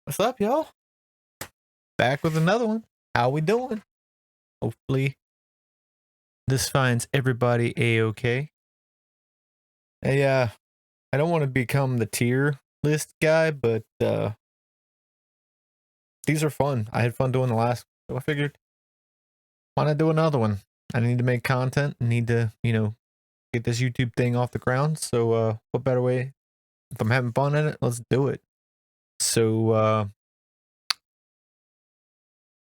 What's up, y'all? Back with another one. How we doing? Hopefully, this finds everybody a-okay. Hey, I don't want to become the tier list guy, but these are fun. I had fun doing the last, so I figured, why not do another one? I need to make content. I need to, get this YouTube thing off the ground. So, what better way? If I'm having fun at it, let's do it. So,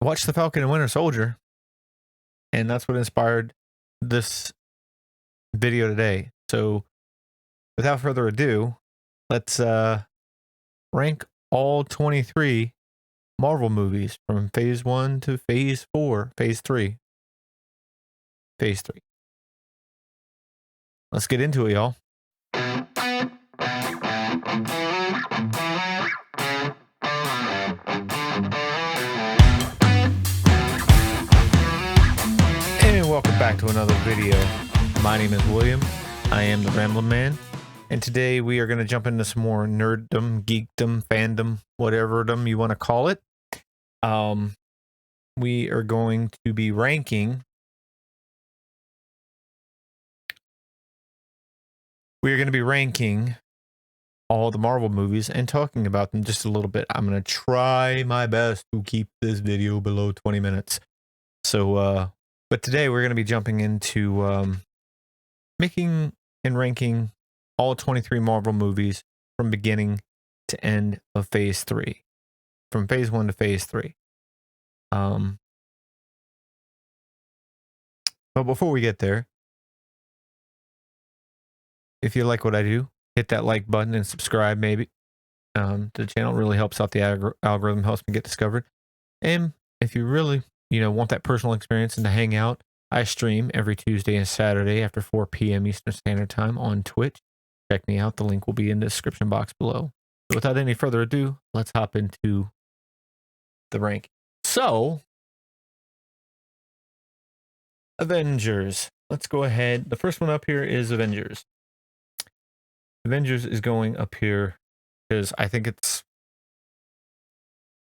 watch The Falcon and Winter Soldier, and that's what inspired this video today. So, without further ado, let's rank all 23 Marvel movies from phase 1 to phase 4, phase 3. Phase 3. Let's get into it, y'all. And welcome back to another video. My name is William. I am the Ramblin' Man. And today we are going to jump into some more nerddom, geekdom, fandom, whatever you want to call it. We are going to be ranking. We are going to be ranking all the Marvel movies and talking about them just a little bit. I'm going to try my best to keep this video below 20 minutes. So, but today we're going to be jumping into making and ranking all 23 Marvel movies from beginning to end of phase 3. From phase 1 to phase 3. But before we get there, if you like what I do, hit that like button and subscribe maybe. The channel really helps out the algorithm, helps me get discovered. And if you really, want that personal experience and to hang out, I stream every Tuesday and Saturday after 4 p.m. Eastern Standard Time on Twitch. Check me out. The link will be in the description box below. So without any further ado, let's hop into the rank. So, Avengers. Let's go ahead. The first one up here is Avengers. Avengers is going up here because I think it's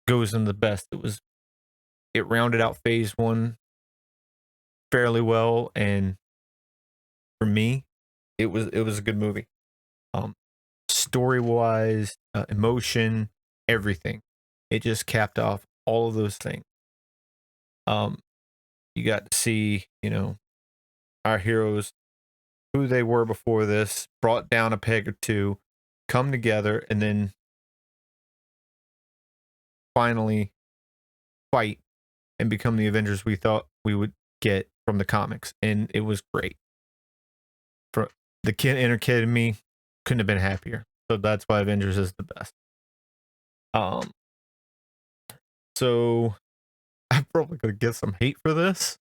goes in the best. It rounded out phase 1 fairly well, and for me, it was a good movie. Story wise, emotion, everything. It just capped off all of those things. You got to see, our heroes, who they were before this, brought down a peg or two, come together, and then finally fight and become the Avengers we thought we would get from the comics. And it was great. For the inner kid in me couldn't have been happier. So that's why Avengers is the best. So I'm probably gonna get some hate for this,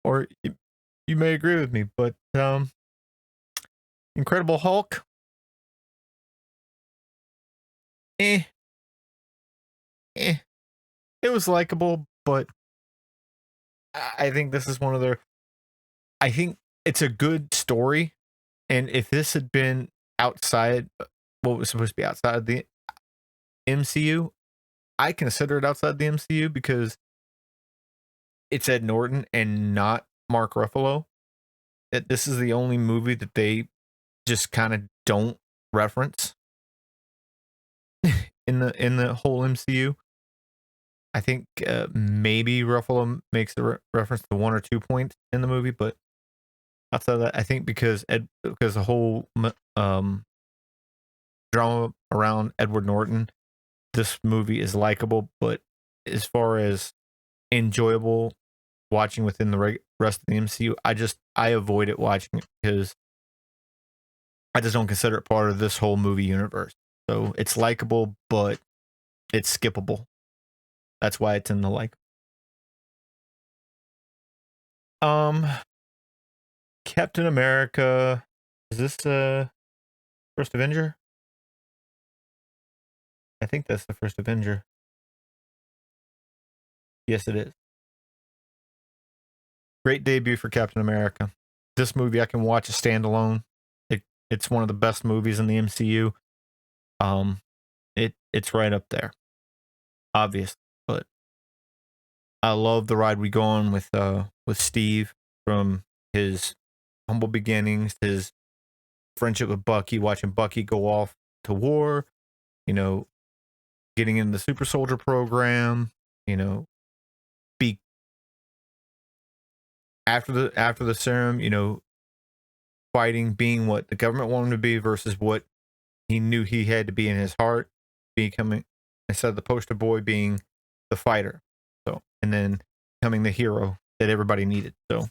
or you may agree with me, but Incredible Hulk, it was likable, but I think this is one of their. I think it's a good story, and if this had been outside what was supposed to be outside the MCU, I consider it outside the MCU because it's Ed Norton and not Mark Ruffalo. This is the only movie that they just kind of don't reference in the whole MCU. I think maybe Ruffalo makes a reference to 1 or 2 points in the movie, but outside of that, I think because the whole drama around Edward Norton, this movie is likable, but as far as enjoyable watching within the rest of the MCU, I avoid it watching it because I just don't consider it part of this whole movie universe. So it's likable, but it's skippable. That's why it's in the like. Captain America. Is this first Avenger? I think that's the first Avenger. Yes, it is. Great debut for Captain America. This movie I can watch a standalone. It's one of the best movies in the MCU. It's right up there. obvious, but I love the ride we go on with Steve from his humble beginnings, his friendship with Bucky, watching Bucky go off to war, you know, getting in the super soldier program, you know, be after the serum, you know, fighting, being what the government wanted him to be versus what he knew he had to be in his heart, becoming instead of the poster boy being the fighter. So and then becoming the hero that everybody needed. So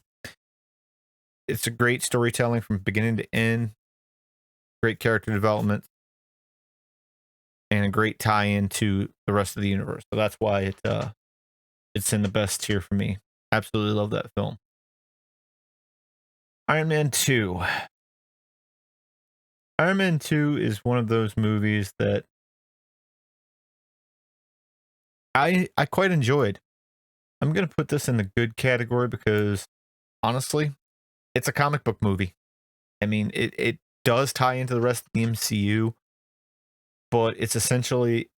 it's a great storytelling from beginning to end, great character development, and a great tie-in to the rest of the universe. So that's why it's in the best tier for me. Absolutely love that film. Iron Man 2. Iron Man 2 is one of those movies that I quite enjoyed. I'm going to put this in the good category because honestly, it's a comic book movie. I mean, it does tie into the rest of the MCU, but it's essentially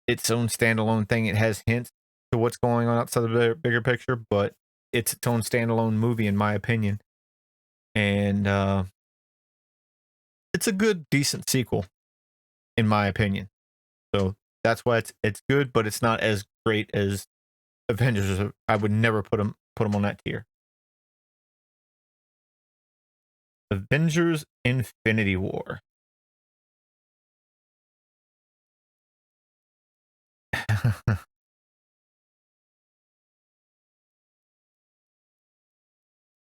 its own standalone thing. It has hints to what's going on outside of the bigger picture, but it's its own standalone movie, in my opinion. And it's a good, decent sequel, in my opinion. So that's why it's good, but it's not as great as Avengers. I would never put them on that tier. Avengers: Infinity War.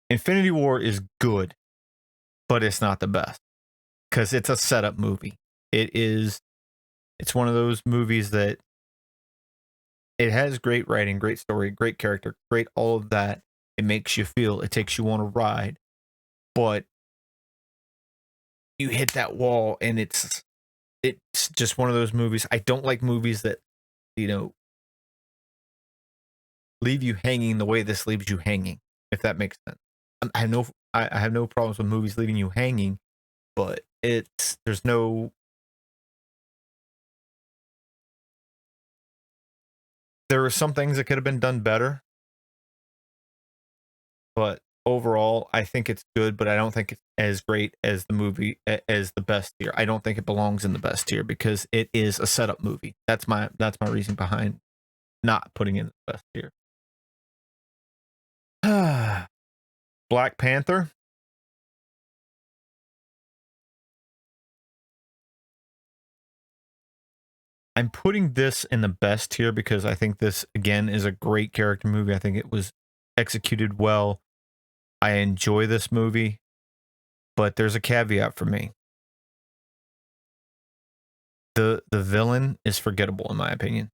Infinity War is good, but it's not the best because it's a setup movie. It is. It's one of those movies that it has great writing, great story, great character, great all of that. It makes you feel. It takes you on a ride, but you hit that wall, and it's just one of those movies. I don't like movies that you know leave you hanging the way this leaves you hanging. If that makes sense. I have no problems with movies leaving you hanging, but there's no there are some things that could have been done better, but overall, I think it's good, but I don't think it's as great as the movie as the best tier. I don't think it belongs in the best tier because it is a setup movie. That's my reason behind not putting it in the best tier. Black Panther. I'm putting this in the best tier because I think this again is a great character movie. I think it was executed well. I enjoy this movie, but there's a caveat for me. The villain is forgettable in my opinion.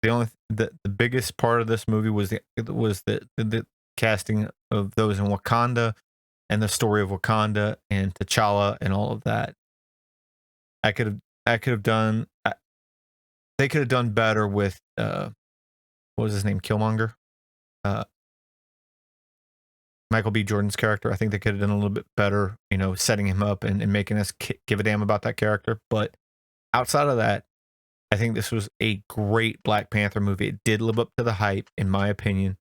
The biggest part of this movie was the casting of those in Wakanda and the story of Wakanda and T'Challa and all of that. I could have done they could have done better with what was his name, Killmonger, uh, Michael B. Jordan's character. I think they could have done a little bit better, you know, setting him up and making us give a damn about that character. But outside of that, I think this was a great Black Panther movie. It did live up to the hype, in my opinion,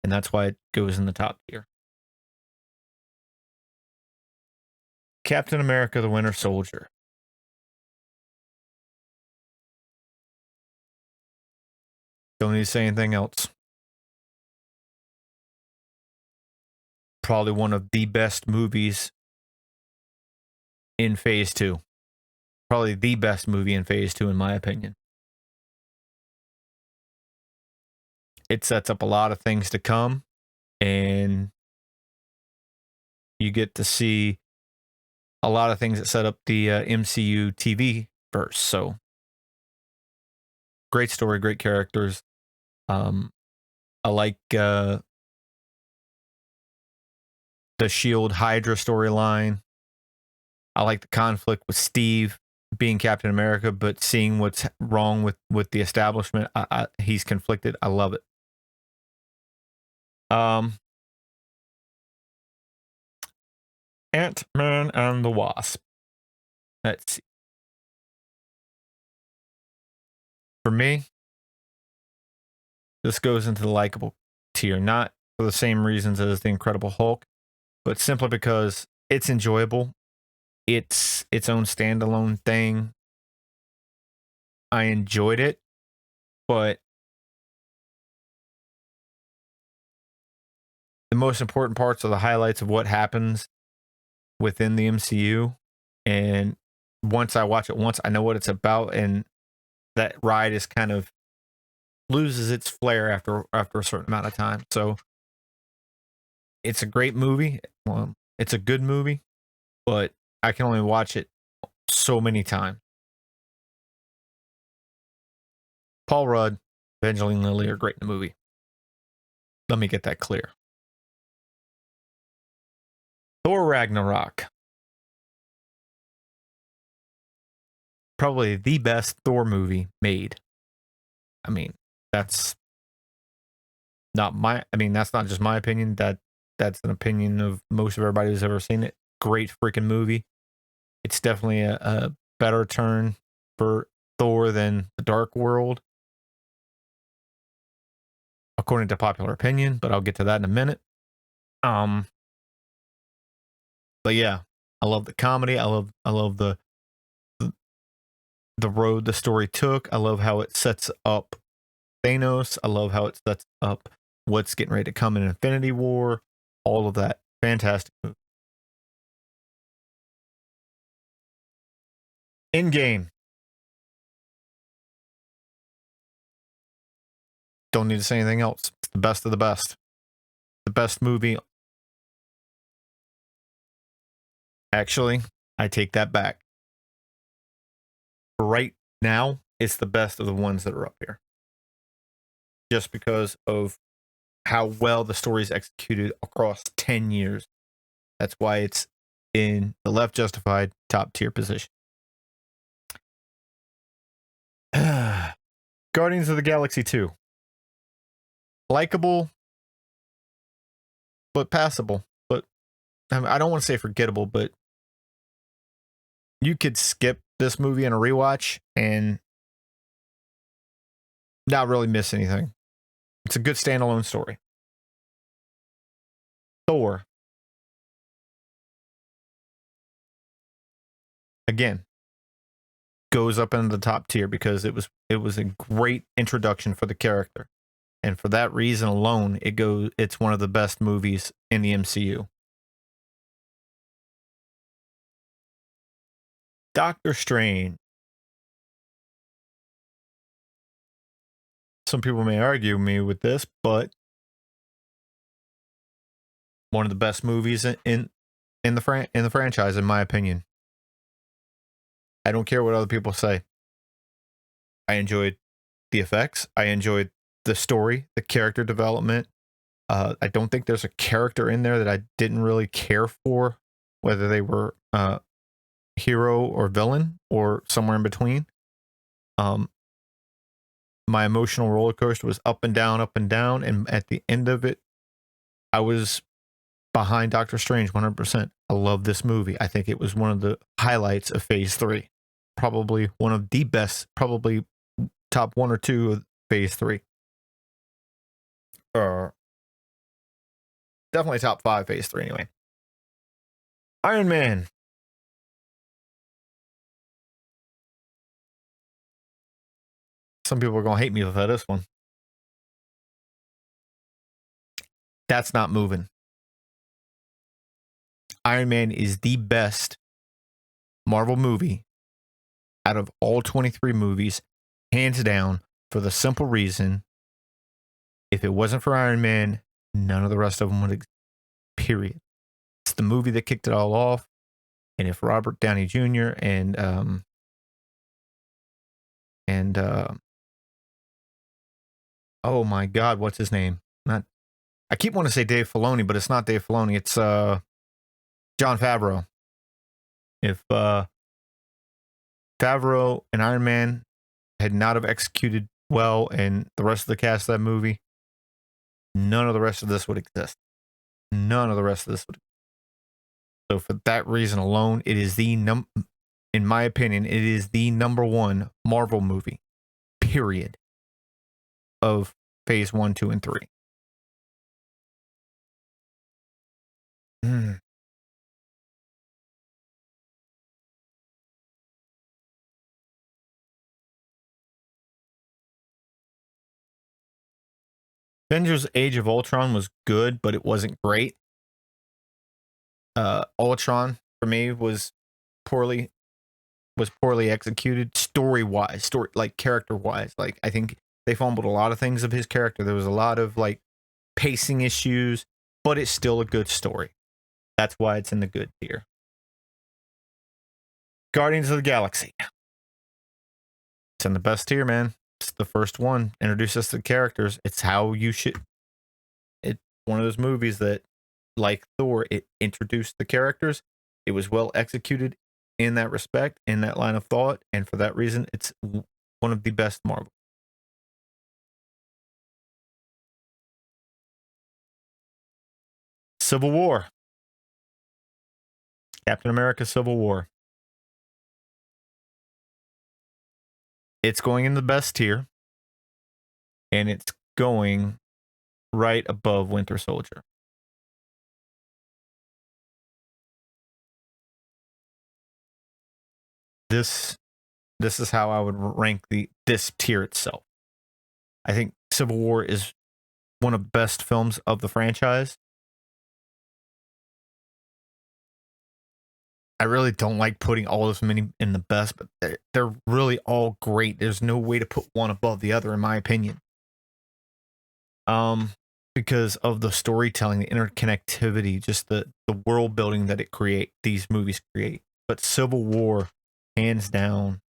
and that's why it goes in the top tier. Captain America: The Winter Soldier. Don't need to say anything else. Probably one of the best movies in Phase 2. Probably the best movie in Phase 2, in my opinion. It sets up a lot of things to come, and you get to see a lot of things that set up the MCU TV verse. So, great story, great characters. I like the Shield Hydra storyline. I like the conflict with Steve being Captain America, but seeing what's wrong with the establishment. He's conflicted. I love it. Um, Ant-Man and the Wasp. Let's see. For me, This goes into the likable tier, not for the same reasons as the Incredible Hulk, but simply because it's enjoyable. It's its own standalone thing. I enjoyed it, but the most important parts are the highlights of what happens within the MCU. And once I watch it once, I know what it's about, and that ride is kind of loses its flair after a certain amount of time. So it's a great movie. Well, it's a good movie, but I can only watch it so many times. Paul Rudd, Evangeline Lilly are great in the movie. Let me get that clear. Thor Ragnarok. Probably the best Thor movie made. I mean, that's not just my opinion. That's an opinion of most of everybody who's ever seen it. Great freaking movie. It's definitely a better turn for Thor than The Dark World, according to popular opinion, but I'll get to that in a minute. But yeah, I love the comedy. I love the road the story took. I love how it sets up Thanos. I love how it sets up what's getting ready to come in Infinity War. All of that. Fantastic movie. Endgame. Don't need to say anything else. It's the best of the best. The best movie. Actually, I take that back. Right now, it's the best of the ones that are up here. Just because of how well the story is executed across 10 years. That's why it's in the left justified top tier position. Guardians of the Galaxy 2. Likeable, but passable. But I don't want to say forgettable, but you could skip this movie in a rewatch and not really miss anything. It's a good standalone story. Thor. Again, goes up into the top tier because it was a great introduction for the character. And for that reason alone, it's one of the best movies in the MCU. Doctor Strange. Some people may argue me with this, but one of the best movies in the franchise, in my opinion. I don't care what other people say. I enjoyed the effects. I enjoyed the story, the character development. I don't think there's a character in there that I didn't really care for, whether they were hero or villain or somewhere in between. My emotional roller coaster was up and down, and at the end of it, I was behind Doctor Strange 100%. I love this movie. I think it was one of the highlights of Phase 3. Probably one of the best, probably top 1 or 2 of Phase 3. Definitely top 5 Phase 3 anyway. Iron Man. Some people are going to hate me for this one. That's not moving. Iron Man is the best Marvel movie out of all 23 movies, hands down, for the simple reason, if it wasn't for Iron Man, none of the rest of them would exist. Period. It's the movie that kicked it all off. And if Robert Downey Jr. and oh my God, what's his name? I keep wanting to say Dave Filoni, but it's not Dave Filoni. It's Jon Favreau. If Favreau and Iron Man had not have executed well, and the rest of the cast of that movie, none of the rest of this would exist. None of the rest of this would. So for that reason alone, it is in my opinion, it is the number one Marvel movie, period, of phase 1, 2, and 3. Hmm. Avengers Age of Ultron was good, but it wasn't great. Ultron for me poorly was poorly executed story like character wise. Like I think they fumbled a lot of things of his character. There was a lot of like pacing issues, but it's still a good story. That's why it's in the good tier. Guardians of the Galaxy. It's in the best tier, man. It's the first one. Introduce us to the characters. It's how you should. It's one of those movies that, like Thor, it introduced the characters. It was well executed in that respect, in that line of thought, and for that reason, it's one of the best Marvel. Civil War. Captain America Civil War. It's going in the best tier, and it's going right above Winter Soldier. This this is how I would rank this tier itself. I think Civil War is one of the best films of the franchise. I really don't like putting all this many in the best, but they're really all great. There's no way to put one above the other, in my opinion. Um, because of the storytelling, the interconnectivity, just the world building that these movies create. But Civil War, hands down,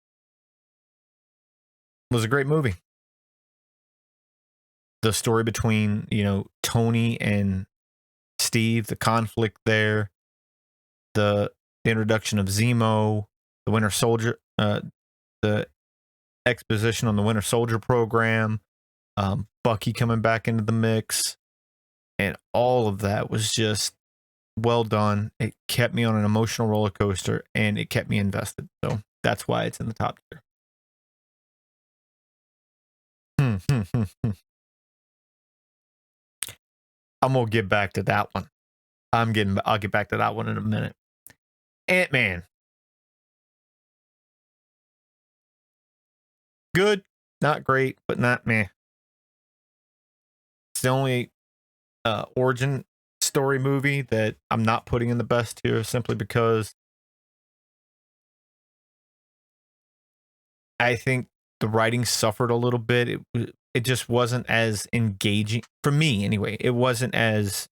was a great movie. The story between Tony and Steve, the conflict there, the introduction of Zemo, the Winter Soldier, the exposition on the Winter Soldier program, Bucky coming back into the mix, and all of that was just well done. It kept me on an emotional roller coaster, and it kept me invested. So that's why it's in the top tier. I'm gonna get back to that one. I'll get back to that one in a minute. Ant-Man. Good, not great, but not meh. It's the only origin story movie that I'm not putting in the best tier simply because I think the writing suffered a little bit. It just wasn't as engaging for me anyway. It wasn't as,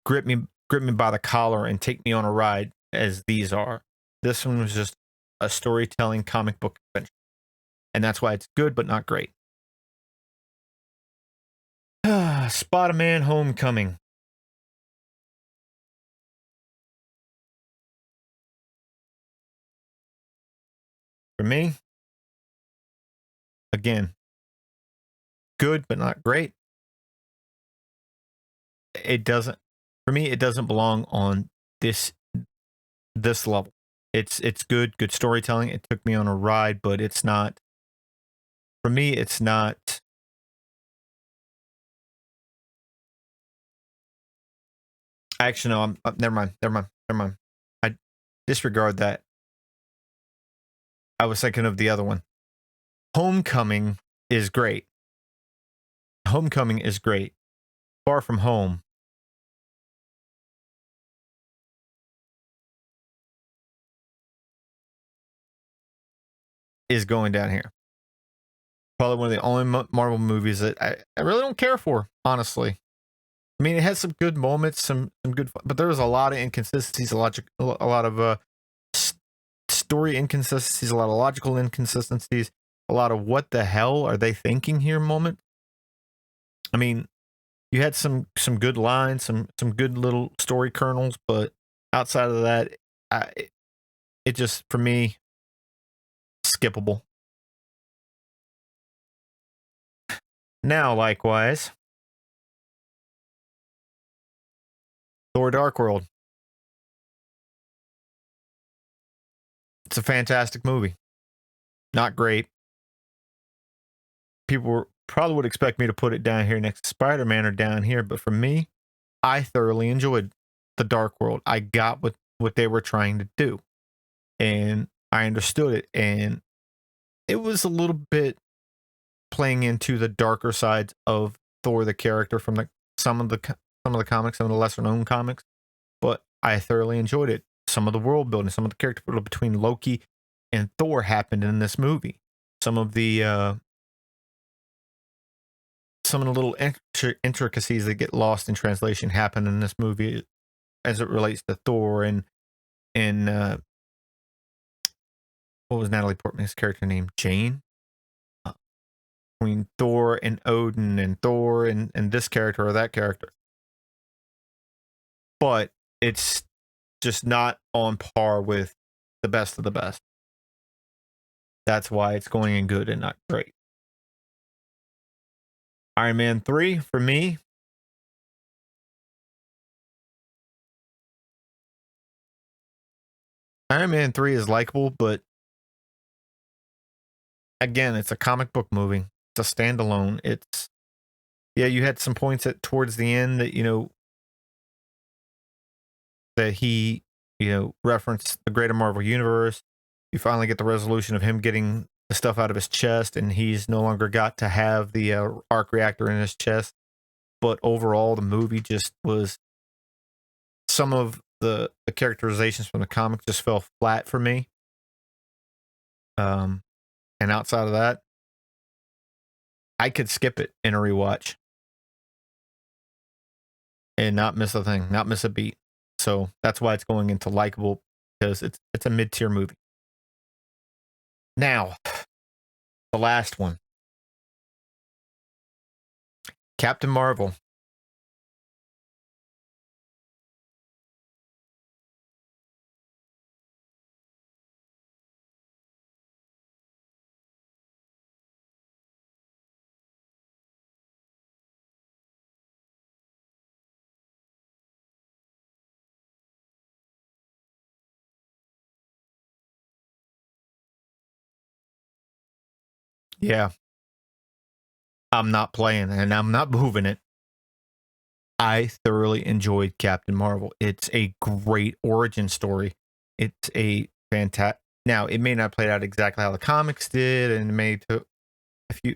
grip me by the collar and take me on a ride as these are. This one was just a storytelling comic book adventure. And that's why it's good but not great. Spider-Man Homecoming. For me, again, good but not great. It doesn't for me it doesn't belong on this this level. It's good storytelling. It took me on a ride, but it's not for me it's not. Actually no, I'm never mind. I disregard that. I was thinking of the other one. Homecoming is great. Homecoming is great. Far From Home is going down here. Probably one of the only Marvel movies that I really don't care for, honestly. I mean, it has some good moments, some good, but there was a lot of inconsistencies, a lot of story inconsistencies, a lot of logical inconsistencies, a lot of what the hell are they thinking here moment. I mean, you had some good lines, some good little story kernels, but outside of that, I, it just for me skippable. Now, likewise, Thor: Dark World. It's a fantastic movie. Not great. probably would expect me to put it down here next to Spider-Man or down here, but for me, I thoroughly enjoyed the Dark World. I got what they were trying to do, and I understood it, and it was a little bit playing into the darker sides of Thor, the character from some of the comics, some of the lesser known comics, but I thoroughly enjoyed it. Some of the world building, some of the character building between Loki and Thor happened in this movie. Some of the little intricacies that get lost in translation happen in this movie as it relates to Thor and what was Natalie Portman's character name? Jane. Between Thor and Odin and Thor and this character or that character. But it's just not on par with the best of the best. That's why it's going in good and not great. Iron Man 3 for me. Iron Man 3 is likable, but again, it's a comic book movie. It's a standalone. It's yeah, you had some points at towards the end that that he referenced the greater Marvel universe. You finally get the resolution of him getting the stuff out of his chest, and he's no longer got to have the arc reactor in his chest. But overall, the movie just was some of the characterizations from the comic just fell flat for me. And outside of that, I could skip it in a rewatch and not miss a thing, not miss a beat. So that's why it's going into likable, because it's a mid-tier movie. Now, the last one. Captain Marvel. Yeah, I'm not playing and I'm not moving it. I thoroughly enjoyed Captain Marvel. It's a great origin story. It's a fantastic. Now, it may not play out exactly how the comics did, and it may took a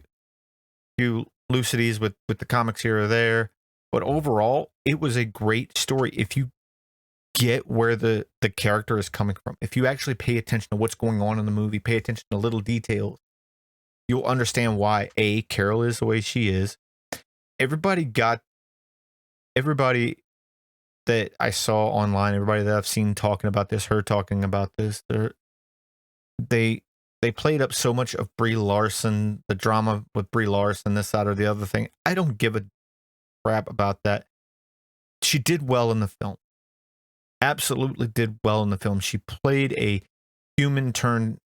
few lucidities with the comics here or there, but overall, it was a great story. If you get where the character is coming from, if you actually pay attention to what's going on in the movie, pay attention to little details, you'll understand why Carol is the way she is. Everybody got everybody that I saw online, everybody that I've seen talking about this, her talking about this, they they played up so much of Brie Larson, the drama with Brie Larson, this, that, or the other thing. I don't give a crap about that. She did well in the film. Absolutely did well in the film. She played a human turned.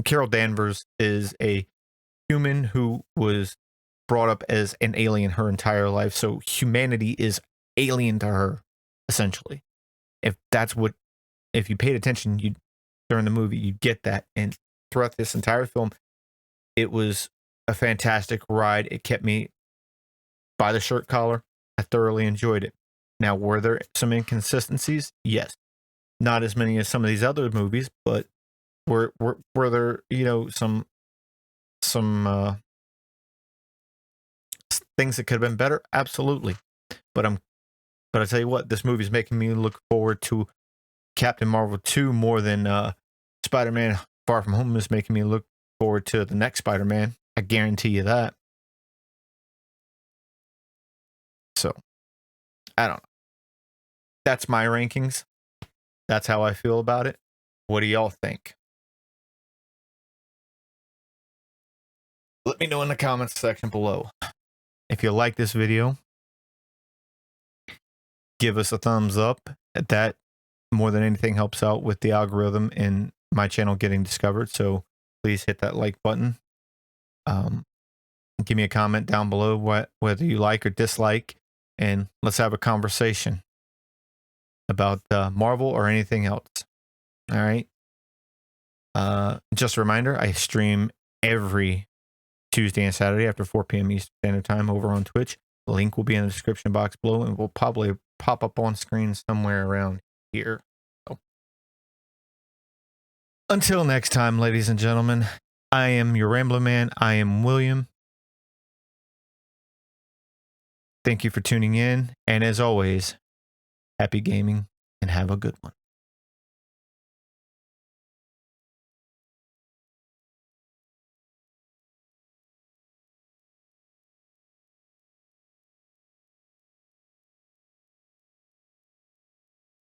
Carol Danvers is a human who was brought up as an alien her entire life. So humanity is alien to her, essentially. If you paid attention, during the movie, you get that. And throughout this entire film, it was a fantastic ride. It kept me by the shirt collar. I thoroughly enjoyed it. Now, were there some inconsistencies? Yes. Not as many as some of these other movies, but were there, some things that could have been better? Absolutely. But I tell you what, this movie is making me look forward to Captain Marvel 2 more than Spider-Man Far From Home is making me look forward to the next Spider-Man. I guarantee you that. So, I don't know. That's my rankings. That's how I feel about it. What do y'all think? Let me know in the comments section below. If you like this video, give us a thumbs up. That more than anything helps out with the algorithm and my channel getting discovered. So please hit that like button. Give me a comment down below whether you like or dislike, and let's have a conversation about Marvel or anything else. All right. Just a reminder, I stream every Tuesday and Saturday after 4 p.m. Eastern Standard Time over on Twitch. The link will be in the description box below and will probably pop up on screen somewhere around here. So, until next time, ladies and gentlemen, I am your Rambler Man. I am William. Thank you for tuning in. And as always, happy gaming and have a good one.